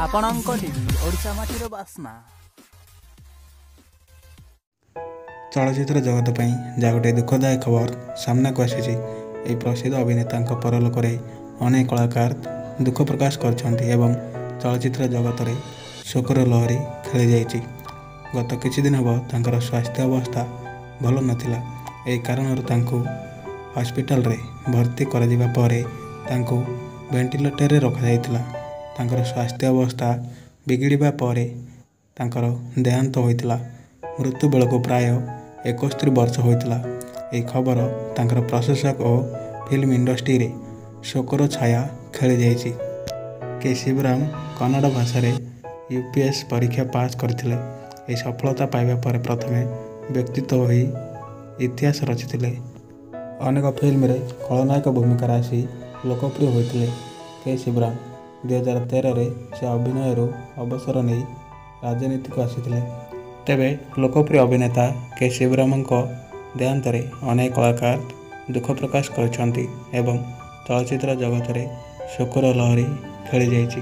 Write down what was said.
ଆପଣଙ୍କ ଟିଭି ଓଡ଼ିଶା ମାଟିର ବାସ୍ନା। ଚଳଚ୍ଚିତ୍ର ଜଗତ ପାଇଁ ଯାହା ଗୋଟିଏ ଦୁଃଖଦାୟକ ଖବର ସାମ୍ନାକୁ ଆସିଛି। ଏହି ପ୍ରସିଦ୍ଧ ଅଭିନେତାଙ୍କ ପରଲୋକରେ ଅନେକ କଳାକାର ଦୁଃଖ ପ୍ରକାଶ କରିଛନ୍ତି ଏବଂ ଚଳଚ୍ଚିତ୍ର ଜଗତରେ ଶୋକର ଲହରୀ ଖେଳିଯାଇଛି। ଗତ କିଛି ଦିନ ହେବ ତାଙ୍କର ସ୍ୱାସ୍ଥ୍ୟ ଅବସ୍ଥା ଭଲ ନଥିଲା। ଏହି କାରଣରୁ ତାଙ୍କୁ ହସ୍ପିଟାଲରେ ଭର୍ତ୍ତି କରାଯିବା ପରେ ତାଙ୍କୁ ଭେଣ୍ଟିଲେଟରରେ ରଖାଯାଇଥିଲା। ତାଙ୍କର ସ୍ୱାସ୍ଥ୍ୟ ଅବସ୍ଥା ବିଗିଡ଼ିବା ପରେ ତାଙ୍କର ଦେହାନ୍ତ ହୋଇଥିଲା। ମୃତ୍ୟୁ ବେଳକୁ ପ୍ରାୟ 71 ବର୍ଷ ହୋଇଥିଲା। ଏହି ଖବର ତାଙ୍କର ପ୍ରଶଂସକ ଓ ଫିଲ୍ମ ଇଣ୍ଡଷ୍ଟ୍ରିରେ ଶୋକର ଛାୟା ଖେଳିଯାଇଛି। କେ ଶିବରାମ କନ୍ନଡ଼ ଭାଷାରେ UPS ପରୀକ୍ଷା ପାସ୍ କରିଥିଲେ। ଏହି ସଫଳତା ପାଇବା ପରେ ପ୍ରଥମେ ବ୍ୟକ୍ତିତ୍ୱ ହୋଇ ଇତିହାସ ରଚିଥିଲେ। ଅନେକ ଫିଲ୍ମରେ ଖଳନାୟକ ଭୂମିକାରେ ଆସି ଲୋକପ୍ରିୟ ହୋଇଥିଲେ। କେ ଶିବରାମ 2013ରେ ସେ ଅଭିନୟରୁ ଅବସର ନେଇ ରାଜନୀତିକୁ ଆସିଥିଲେ। ତେବେ ଲୋକପ୍ରିୟ ଅଭିନେତା କେ ଶିବରାମଙ୍କ ଦେହାନ୍ତରେ ଅନେକ କଳାକାର ଦୁଃଖ ପ୍ରକାଶ କରିଛନ୍ତି ଏବଂ ଚଳଚ୍ଚିତ୍ର ଜଗତରେ ଶୋକର ଲହରୀ ଖେଳିଯାଇଛି।